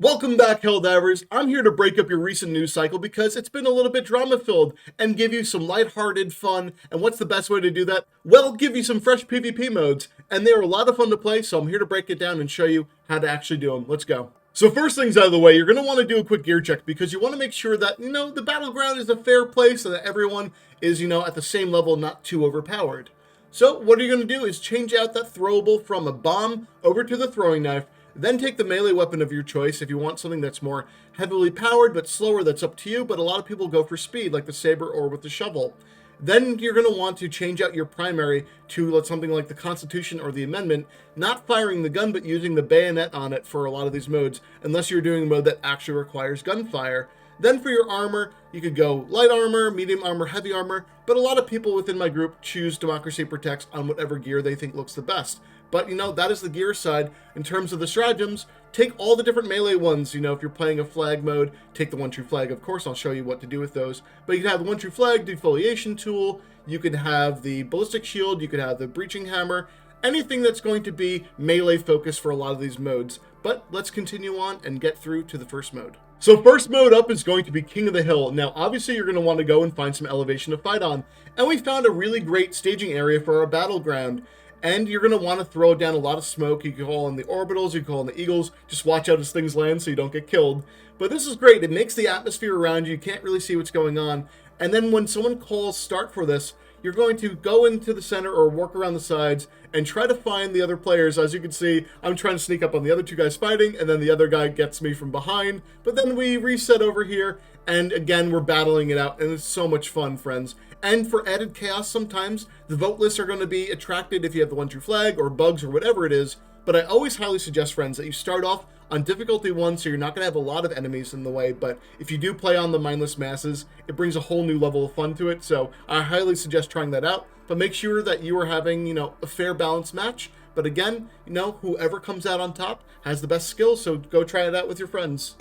Welcome back, Helldivers. I'm here to break up your recent news cycle because it's been a little bit drama-filled and give you some lighthearted fun. And what's the best way to do that? Well, give you some fresh PvP modes. And they are a lot of fun to play, so I'm here to break it down and show you how to actually do them. Let's go. So first things out of the way, you're going to want to do a quick gear check because you want to make sure that, the battleground is a fair place so that everyone is, at the same level, not too overpowered. So what you're going to do is change out that throwable from a bomb over to the throwing knife. Then take the melee weapon of your choice. If you want something that's more heavily powered but slower, that's up to you, but a lot of people go for speed, like the saber or with the shovel. Then you're going to want to change out your primary to something like the Constitution or the Amendment, not firing the gun but using the bayonet on it for a lot of these modes, unless you're doing a mode that actually requires gunfire. Then for your armor, you could go light armor, medium armor, heavy armor, but a lot of people within my group choose Democracy Protects on whatever gear they think looks the best. But, that is the gear side. In terms of the stratagems, take all the different melee ones. If you're playing a flag mode, take the one true flag, of course. I'll show you what to do with those. But you can have the one true flag, defoliation tool. You can have the ballistic shield. You could have the breaching hammer. Anything that's going to be melee focused for a lot of these modes. But let's continue on and get through to the first mode. So first mode up is going to be King of the Hill. Now, obviously, you're going to want to go and find some elevation to fight on. And we found a really great staging area for our battleground. And you're going to want to throw down a lot of smoke. You can call on the orbitals, you can call on the eagles. Just watch out as things land so you don't get killed. But this is great. It makes the atmosphere around you. You can't really see what's going on. And then when someone calls start for this, you're going to go into the center or work around the sides and try to find the other players. As you can see, I'm trying to sneak up on the other two guys fighting, and then the other guy gets me from behind. But then we reset over here, and again, we're battling it out, and it's so much fun, friends. And for added chaos, sometimes the vote lists are going to be attracted if you have the one true flag or bugs or whatever it is. But I always highly suggest, friends, that you start off on difficulty 1, so you're not going to have a lot of enemies in the way. But if you do play on the mindless masses, it brings a whole new level of fun to it. So I highly suggest trying that out. But make sure that you are having, a fair balanced match. But again, whoever comes out on top has the best skills. So go try it out with your friends.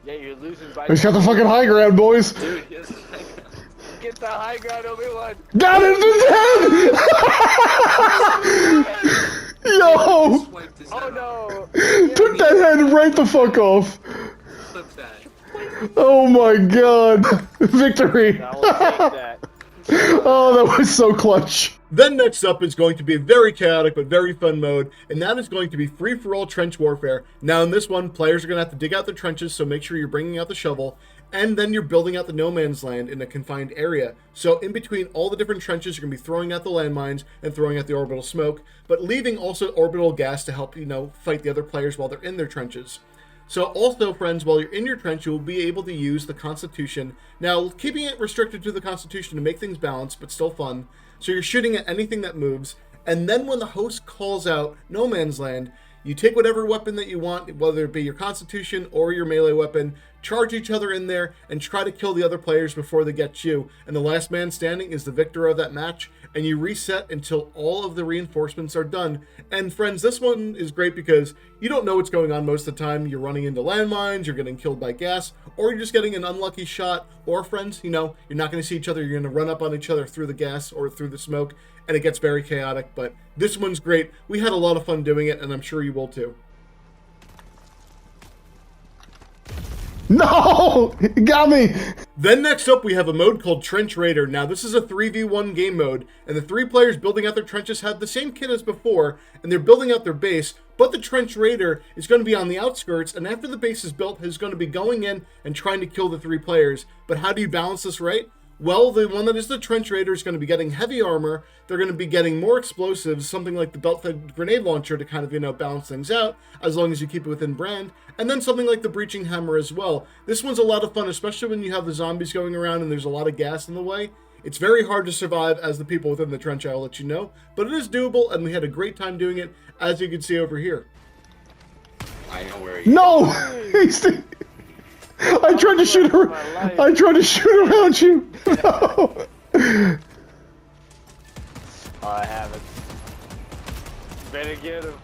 Yeah, you're losing by. He's got the fucking high ground, boys. Dude, get the high ground, Obi-Wan. Got him to the head! Yo! Oh no! Took that head right the fuck off. Flip that. Oh my god. Victory. I will take that. Oh, that was so clutch. Then next up is going to be a very chaotic but very fun mode, and that is going to be free-for-all trench warfare. Now in this one, players are going to have to dig out their trenches, so make sure you're bringing out the shovel, and then you're building out the no man's land in a confined area. So in between all the different trenches, you're going to be throwing out the landmines and throwing out the orbital smoke, but leaving also orbital gas to help, fight the other players while they're in their trenches. So also, friends, while you're in your trench, you'll be able to use the Constitution. Now, keeping it restricted to the Constitution to make things balanced, but still fun. So you're shooting at anything that moves. And then when the host calls out no man's land, you take whatever weapon that you want, whether it be your Constitution or your melee weapon, charge each other in there, and try to kill the other players before they get you. And the last man standing is the victor of that match, and you reset until all of the reinforcements are done. And friends, this one is great because you don't know what's going on most of the time. You're running into landmines, you're getting killed by gas, or you're just getting an unlucky shot. Or friends, you're not going to see each other. You're going to run up on each other through the gas or through the smoke, and it gets very chaotic. But this one's great. We had a lot of fun doing it, and I'm sure you will too. No! It got me! Then next up, we have a mode called Trench Raider. Now, this is a 3v1 game mode, and the 3 players building out their trenches have the same kit as before, and they're building out their base, but the Trench Raider is going to be on the outskirts, and after the base is built, is going to be going in and trying to kill the 3 players. But how do you balance this right? Well, the one that is the Trench Raider is going to be getting heavy armor. They're going to be getting more explosives, something like the belt-fed grenade launcher to kind of, balance things out, as long as you keep it within brand. And then something like the breaching hammer as well. This one's a lot of fun, especially when you have the zombies going around and there's a lot of gas in the way. It's very hard to survive as the people within the trench, I'll let you know. But it is doable, and we had a great time doing it, as you can see over here. I know where you No! I tried to shoot her. I tried to shoot around you. No. Oh, I haven't. Better get him.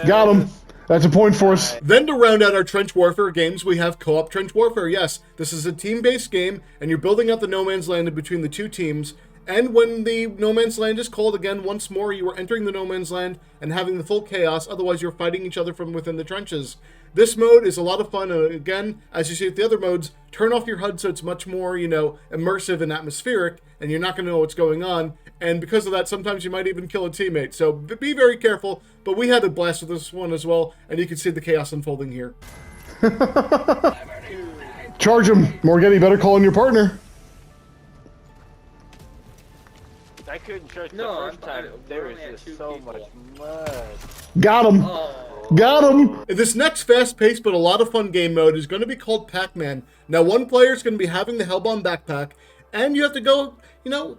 Got him. That's a point for us. Then to round out our trench warfare games, we have co-op trench warfare. Yes, this is a team-based game, and you're building out the no man's land in between the 2 teams. And when the no man's land is called again, once more, you are entering the no man's land and having the full chaos. Otherwise, you're fighting each other from within the trenches. This mode is a lot of fun. Again, as you see with the other modes, turn off your HUD so it's much more, immersive and atmospheric, and you're not going to know what's going on. And because of that, sometimes you might even kill a teammate. So be very careful. But we had a blast with this one as well, and you can see the chaos unfolding here. Charge him. Morgan, better call in your partner. I couldn't charge the No, first time. There was just so much mud. Got him. Got him. This next fast-paced but a lot of fun game mode is going to be called Pac-Man. Now, one player is going to be having the Hellbomb backpack, and you have to go,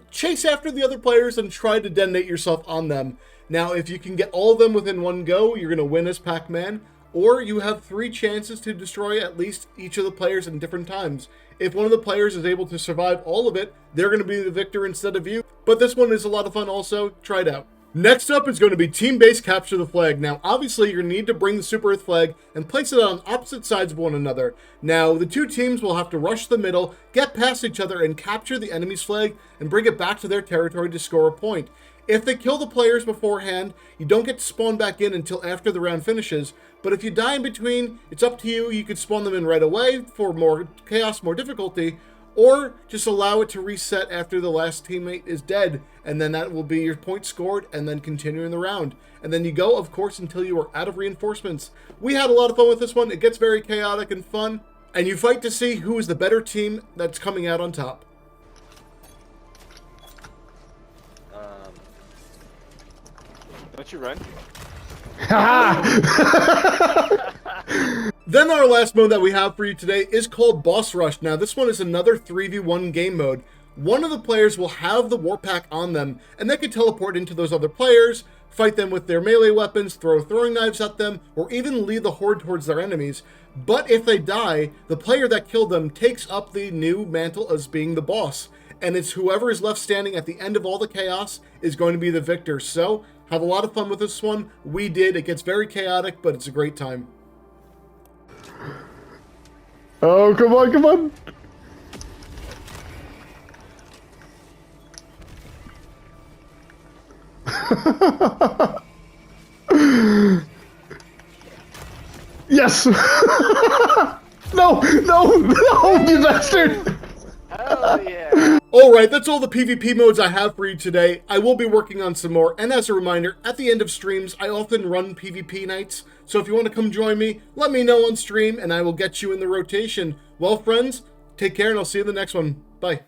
chase after the other players and try to detonate yourself on them. Now, if you can get all of them within one go, you're going to win as Pac-Man, or you have 3 chances to destroy at least each of the players in different times. If one of the players is able to survive all of it, they're going to be the victor instead of you. But this one is a lot of fun also. Try it out. Next up is going to be team-based capture the flag. Now, obviously, you're going to need to bring the Super Earth flag and place it on opposite sides of one another. Now, the 2 teams will have to rush the middle, get past each other, and capture the enemy's flag and bring it back to their territory to score a point. If they kill the players beforehand, you don't get to spawn back in until after the round finishes. But if you die in between, it's up to you. You could spawn them in right away for more chaos, more difficulty, or just allow it to reset after the last teammate is dead, and then that will be your point scored, and then continuing the round. And then you go, of course, until you are out of reinforcements. We had a lot of fun with this one. It gets very chaotic and fun, and you fight to see who is the better team that's coming out on top. Don't you run? Then our last mode that we have for you today is called Boss Rush. Now, this one is another 3v1 game mode. One of the players will have the Warp Pack on them, and they can teleport into those other players, fight them with their melee weapons, throw throwing knives at them, or even lead the horde towards their enemies. But if they die, the player that killed them takes up the new mantle as being the boss. And it's whoever is left standing at the end of all the chaos is going to be the victor. So, have a lot of fun with this one. We did. It gets very chaotic, but it's a great time. Oh, come on, come on. Yes! No, no, no, you bastard! Hell yeah! Alright, that's all the PvP modes I have for you today. I will be working on some more, and as a reminder, at the end of streams, I often run PvP nights, so if you want to come join me, let me know on stream, and I will get you in the rotation. Well, friends, take care, and I'll see you in the next one. Bye.